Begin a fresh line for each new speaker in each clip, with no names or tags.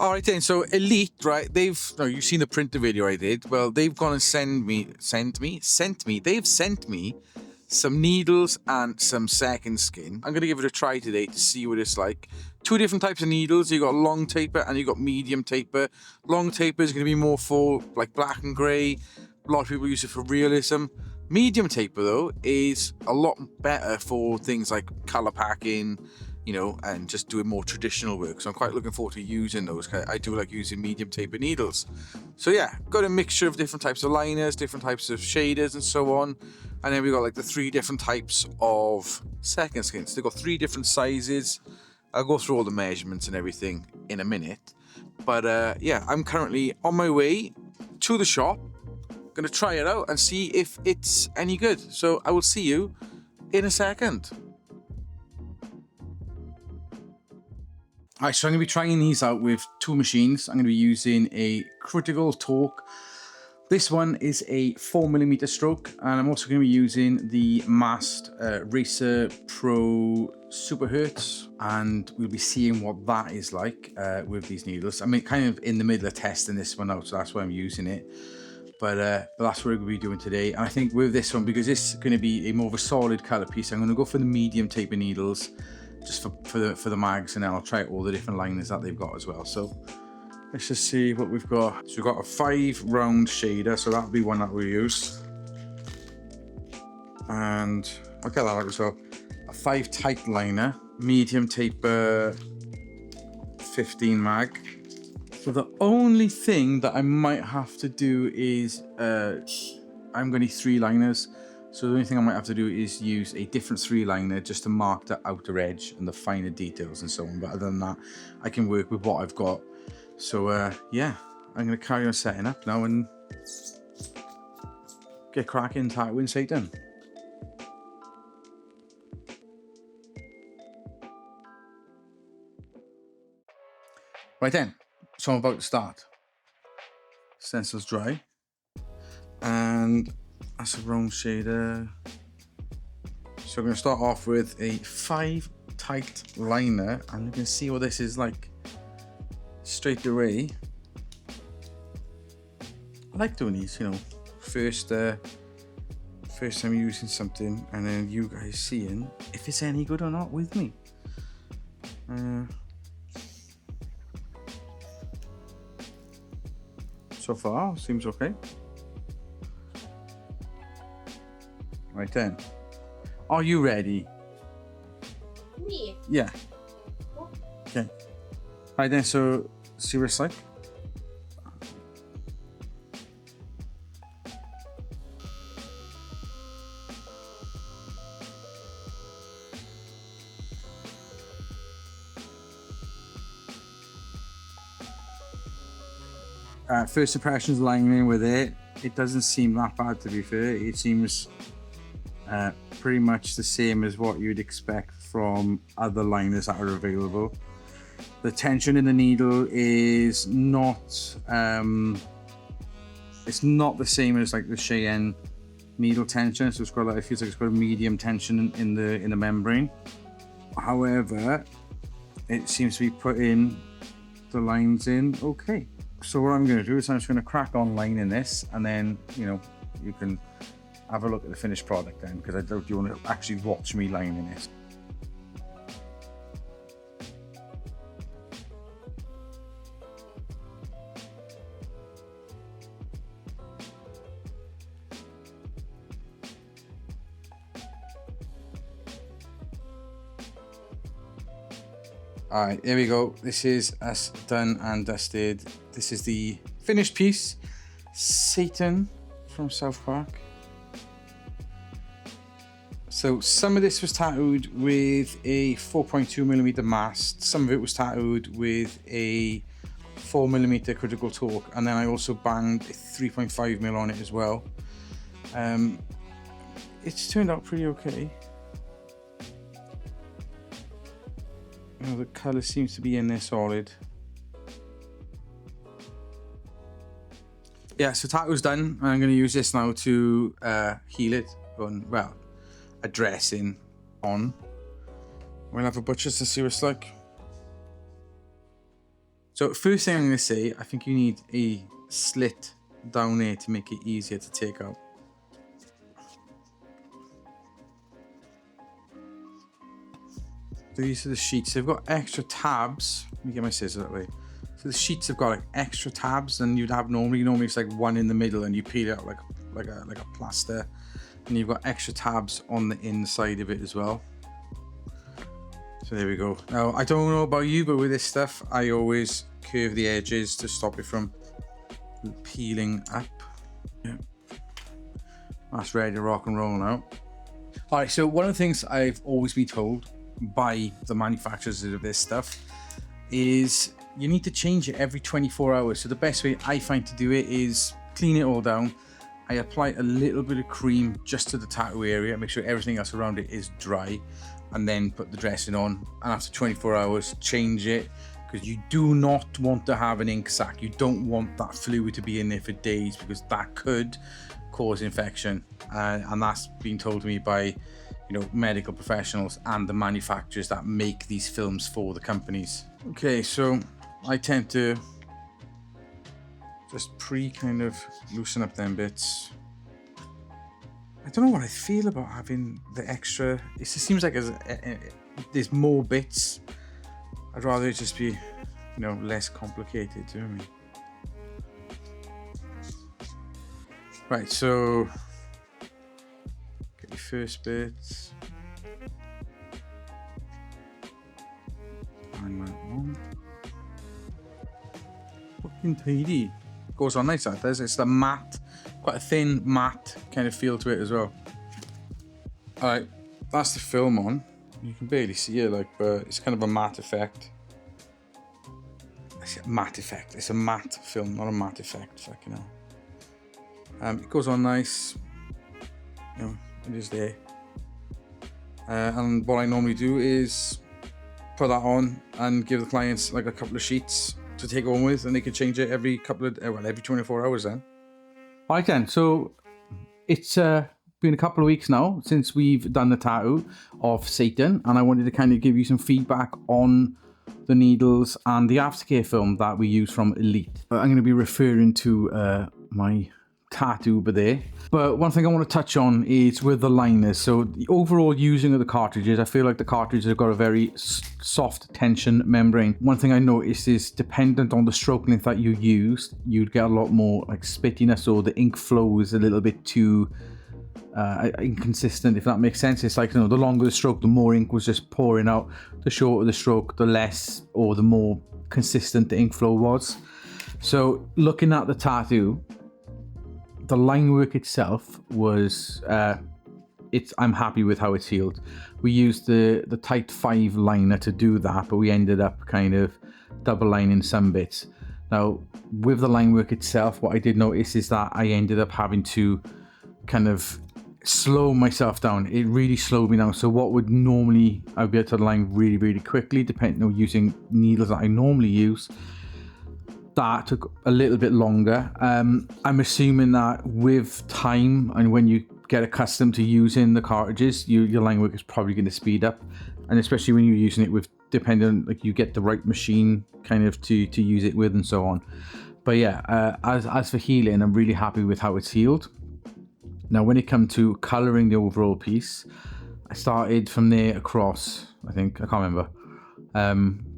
All right then, so Elite, right? You've seen the printer video I did. Well, they've gone and sent me some needles and some second skin. I'm gonna give it a try today to see what it's like. Two different types of needles. You got long taper and you got medium taper. Long taper is gonna be more for like black and grey. A lot of people use it for realism. Medium taper though is a lot better for things like color packing, you know, and just doing more traditional work. So I'm quite looking forward to using those. I do like using medium taper needles. So yeah, got a mixture of different types of liners, different types of shaders and so on. And then we got like the 3 different types of second skins. They've got 3 different sizes. I'll go through all the measurements and everything in a minute. But yeah, I'm currently on my way to the shop. Gonna try it out and see if it's any good. So I will see you in a second. Alright, so I'm going to be trying these out with 2 machines. I'm going to be using a critical torque. This one is a 4mm stroke, and I'm also going to be using the Mast Racer Pro Superhertz, and we'll be seeing what that is like with these needles. I'm kind of in the middle of testing this one out, so that's why I'm using it. But that's what we're going to be doing today. And I think with this one, because this is going to be a more of a solid colour piece, I'm going to go for the medium taper needles, just for the mags, and then I'll try all the different liners that they've got as well. So let's just see what we've got. So we've got a 5 round shader, so that'll be one that we'll use. And I'll get that out as well. A 5 tight liner, medium taper 15 mag. So the only thing that I might have to do is, I'm going to need 3 liners. So the only thing I might have to do is use a different 3 liner just to mark the outer edge and the finer details and so on. But other than that, I can work with what I've got. So yeah, I'm going to carry on setting up now and get cracking, tattooing Satan. Right then, so I'm about to start. Stencil's dry. And that's a round shader. So I'm going to start off with a 5 tight liner, and you can see what this is like straight away. I like doing these, you know, first time using something, and then you guys seeing if it's any good or not with me. So far, seems okay. Right then, are you ready?
Me?
Yeah. Okay. Right then, so see what it's like. First impressions lying in with it. It doesn't seem that bad, to be fair. It seems pretty much the same as what you'd expect from other liners that are available. The tension in the needle is not it's not the same as like the Cheyenne needle tension, so it's got it feels like it's got a medium tension in the membrane. However, it seems to be putting the lines in okay. So what I'm going to do is I'm just going to crack on lining this, and then, you know, you can have a look at the finished product then, because I don't you want to actually watch me lining this. Alright, here we go. This is us done and dusted. This is the finished piece. Satan from South Park. So some of this was tattooed with a 4.2mm mast. Some of it was tattooed with a 4mm critical torque. And then I also banged a 3.5mm on it as well. It's turned out pretty okay. Oh, the colour seems to be in there solid. Yeah, so tattoo's done. I'm going to use this now to heal it. Well, a dressing on. We'll have a butcher's to see what it's like. So first thing I'm going to say, I think you need a slit down there to make it easier to take out. So these are the sheets. They've got extra tabs. Let me get my scissors that way. So the sheets have got like extra tabs than you'd have normally. Normally it's like one in the middle and you peel it out like a plaster. And you've got extra tabs on the inside of it as well. So there we go. Now I don't know about you, but with this stuff, I always curve the edges to stop it from peeling up. Yeah. That's ready to rock and roll now. All right, so one of the things I've always been told by the manufacturers of this stuff is you need to change it every 24 hours. So the best way I find to do it is clean it all down. I apply a little bit of cream just to the tattoo area, make sure everything else around it is dry, and then put the dressing on. And after 24 hours, change it, because you do not want to have an ink sac. You don't want that fluid to be in there for days, because that could cause infection. And that's been told to me by medical professionals and the manufacturers that make these films for the companies. Okay, so I tend to just kind of loosen up them bits. I don't know what I feel about having the extra. It just seems like there's more bits. I'd rather it just be, less complicated. Do you know what I mean? Right, so get your first bits. Find that one. Fucking tidy. Goes on nice, that does. It's the matte, quite a thin matte kind of feel to it as well. All right, that's the film on. You can barely see it, but it's kind of a matte effect. It's a matte effect. It's a matte film, not a matte effect. Fucking hell. It goes on nice. It is there. And what I normally do is put that on and give the clients like a couple of sheets to take home with, and they can change it every 24 hours then. All right then, so it's been a couple of weeks now since we've done the tattoo of Satan, and I wanted to kind of give you some feedback on the needles and the aftercare film that we use from Elite. I'm going to be referring to my tattoo over there. But one thing I want to touch on is with the liners. So the overall using of the cartridges, I feel like the cartridges have got a very soft tension membrane. One thing I noticed is dependent on the stroke length that you use, you'd get a lot more like spittiness, or the ink flow is a little bit too inconsistent, if that makes sense. It's like, the longer the stroke, the more ink was just pouring out. The shorter the stroke, the less or the more consistent the ink flow was. So looking at the tattoo, the line work itself was, I'm happy with how it's healed. We used the Type 5 liner to do that, but we ended up kind of double lining some bits. Now, with the line work itself, what I did notice is that I ended up having to kind of slow myself down. It really slowed me down. So what would normally, I'd be able to line really, really quickly, depending on using needles that I normally use. That took a little bit longer. I'm assuming that with time and when you get accustomed to using the cartridges, your line work is probably going to speed up, and especially when you're using it with, depending on, like, you get the right machine kind of to use it with and so on. But yeah, as for healing, I'm really happy with how it's healed. Now, when it comes to colouring the overall piece, I started from there across, I can't remember.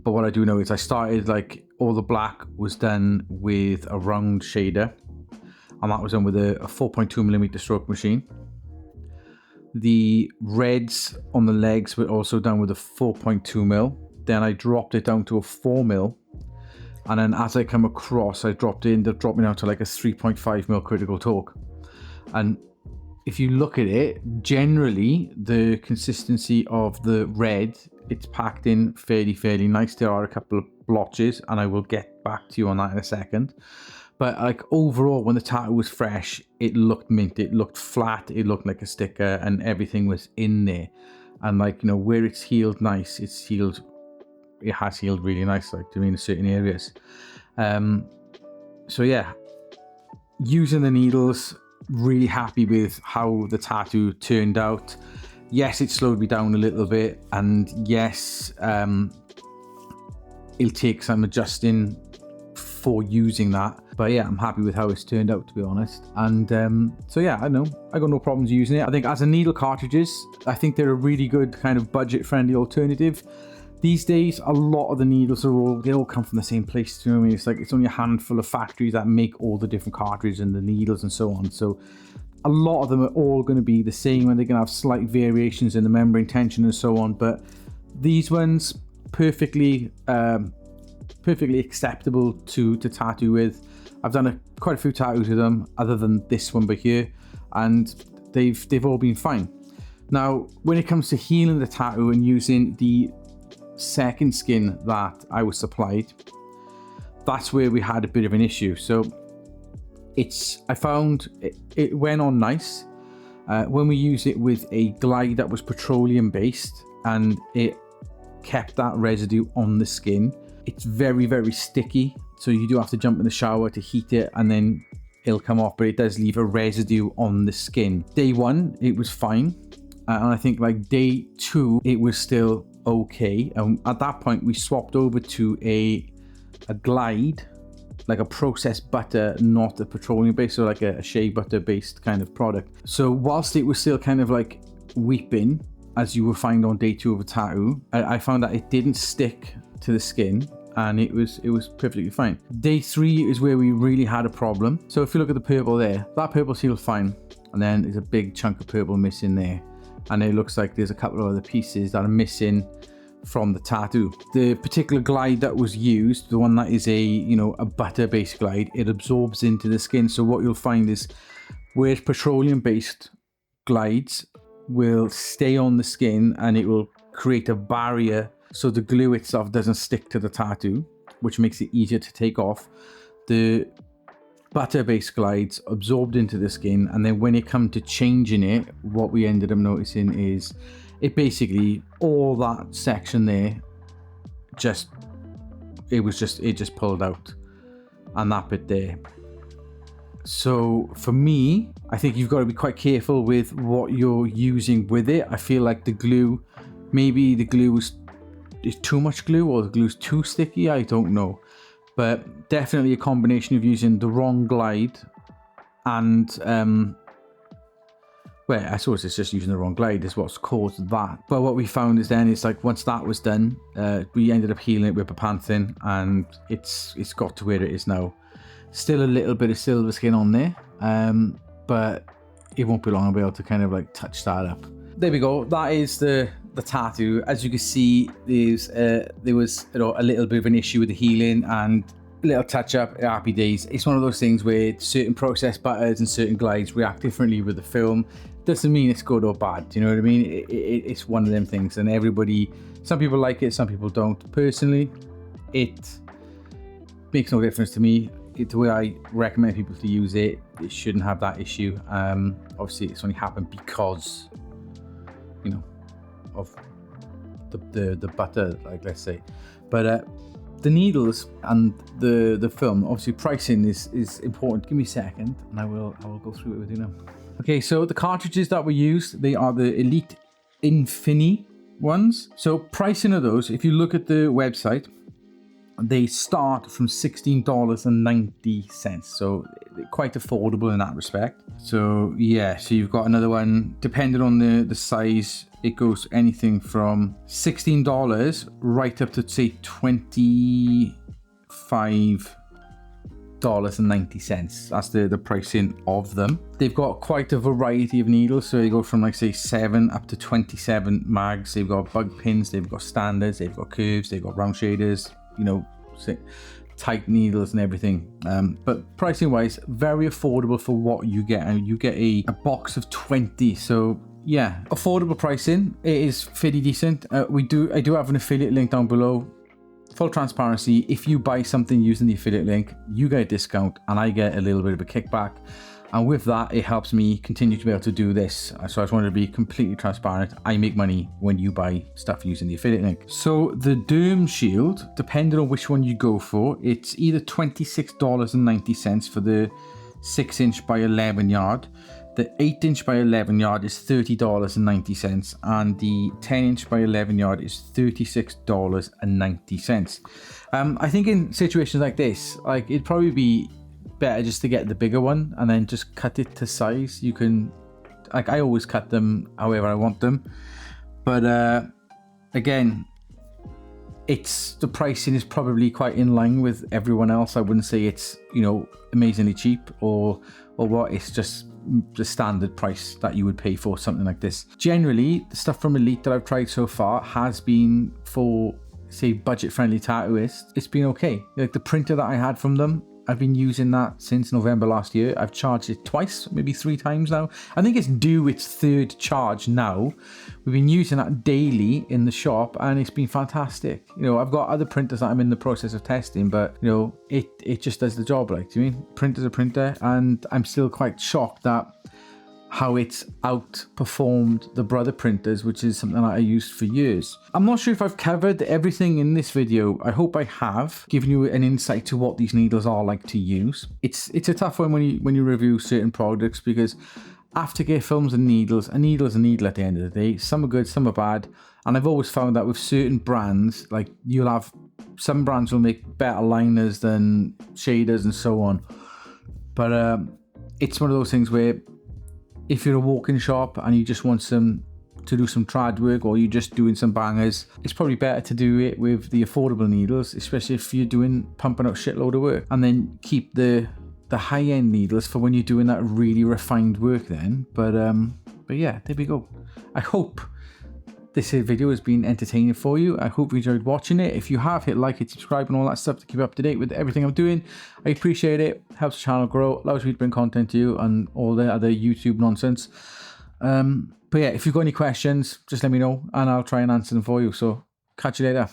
But what I do know is I started, like, all the black was done with a round shader, and that was done with a 4.2mm stroke machine. The reds on the legs were also done with a 4.2mm. Then I dropped it down to a 4mm, and then as I come across, I dropped me down to like a 3.5mm critical torque. And if you look at it, generally the consistency of the red, it's packed in fairly nice. There are a couple of blotches, and I will get back to you on that in a second. But like overall, when the tattoo was fresh, it looked mint. It looked flat. It looked like a sticker, and everything was in there. And like, where it's healed nice, it has healed really nice, like, in certain areas. So yeah, using the needles, really happy with how the tattoo turned out. Yes, it slowed me down a little bit, and yes, it'll take some adjusting before using that. But yeah, I'm happy with how it's turned out, to be honest. And so yeah, I know I got no problems using it. I think as a needle cartridges, I think they're a really good kind of budget-friendly alternative. These days, a lot of the needles they all come from the same place. You know what I mean? It's like it's only a handful of factories that make all the different cartridges and the needles and so on. So a lot of them are all going to be the same, and they're going to have slight variations in the membrane tension and so on. But these ones, perfectly acceptable to tattoo with. I've done quite a few tattoos with them, other than this one by here, and they've all been fine. Now, when it comes to healing the tattoo and using the second skin that I was supplied, that's where we had a bit of an issue. So I found it went on nice when we used it with a glide that was petroleum based, and it kept that residue on the skin. It's very, very sticky, so you do have to jump in the shower to heat it, and then it'll come off, but it does leave a residue on the skin. Day 1 it was fine, and I think like day 2 it was still okay. At that point we swapped over to a glide, like a processed butter, not a petroleum based, so like a shea butter based kind of product. So whilst it was still kind of like weeping, as you will find on day 2 of a tattoo, I found that it didn't stick to the skin, and it was perfectly fine. Day 3 is where we really had a problem. So if you look at the purple there, that purple seal's fine, and then there's a big chunk of purple missing there, and it looks like there's a couple of other pieces that are missing from the tattoo. The particular glide that was used, the one that is a butter based glide, it absorbs into the skin. So what you'll find is, where petroleum based glides will stay on the skin, and it will create a barrier so the glue itself doesn't stick to the tattoo, which makes it easier to take off. The butter based glides absorbed into the skin, and then when it come to changing it, what we ended up noticing is it basically, all that section there just pulled out, and that bit there. So for me, I think you've got to be quite careful with what you're using with it. I feel like the glue, maybe the glue is too much glue, or the glue's too sticky, I don't know. But definitely a combination of using the wrong glide and well, I suppose it's just using the wrong glide is what's caused that. But what we found is then, it's like once that was done, we ended up healing it with bepanthen, and it's got to where it is now. Still a little bit of silver skin on there, but it won't be long I'll be able to kind of like touch that up. There we go. That is the tattoo. As you can see, there was a little bit of an issue with the healing, and a little touch up, happy days. It's one of those things where certain processed butters and certain glides react differently with the film. Doesn't mean it's good or bad, you know what I mean? It's one of them things, and some people like it, some people don't. Personally, it makes no difference to me. The way I recommend people to use it, it shouldn't have that issue. Obviously it's only happened because, you know, of the butter, like, let's say. But the needles and the film, obviously pricing is important. Give me a second and I will go through it with you now. Okay, so the cartridges that we used, they are the Elite Infini ones. So pricing of those, if you look at the website, they start from $16.90, so quite affordable in that respect. So yeah, so you've got another one, depending on the size, it goes anything from $16 right up to say $25.90. That's the pricing of them. They've got quite a variety of needles, so they go from like say 7 up to 27 mags. They've got bug pins, they've got standards, they've got curves, they've got round shaders, you know, tight needles and everything. But pricing wise, very affordable for what you get, and you get a box of 20. So yeah, affordable pricing. It is fairly decent. I do have an affiliate link down below. Full transparency, if you buy something using the affiliate link, you get a discount and I get a little bit of a kickback, and with that it helps me continue to be able to do this. So I just wanted to be completely transparent. I make money when you buy stuff using the affiliate link. So the Derm Shield, depending on which one you go for, it's either $26.90 for the 6-inch by 11 yard. The 8" by 11" yard is $30.90, and the 10" by 11" yard is $36.90. I think in situations like this, like it'd probably be better just to get the bigger one and then just cut it to size. You can, like, I always cut them however I want them, but again, the pricing is probably quite in line with everyone else. I wouldn't say it's, you know, amazingly cheap or what. It's just the standard price that you would pay for something like this. Generally, the stuff from Elite that I've tried so far has been for, say, budget-friendly tattooists. It's been okay. Like the printer that I had from them, I've been using that since November last year. I've charged it twice, maybe 3 times now. I think it's due its 3rd charge now. We've been using that daily in the shop and it's been fantastic. You know, I've got other printers that I'm in the process of testing, but you know, it just does the job. Like, do you mean? Printer's a printer, and I'm still quite shocked that how it's outperformed the Brother printers, which is something that I used for years. I'm not sure if I've covered everything in this video. I hope I have given you an insight to what these needles are like to use. It's a tough one when you review certain products, because aftercare films and needles, a needle is a needle at the end of the day. Some are good, some are bad, and I've always found that with certain brands, like you'll have some brands will make better liners than shaders and so on, but it's one of those things where if you're a walk-in shop and you just want to do some trad work, or you're just doing some bangers, it's probably better to do it with the affordable needles, especially if you're pumping out shitload of work, and then keep the high-end needles for when you're doing that really refined work then. But yeah, there we go. I hope this video has been entertaining for you. I hope you enjoyed watching it. If you have, hit like, hit subscribe and all that stuff to keep up to date with everything I'm doing. I appreciate it. Helps the channel grow, allows me to bring content to you and all the other YouTube nonsense. But yeah, if you've got any questions, just let me know and I'll try and answer them for you. So catch you later.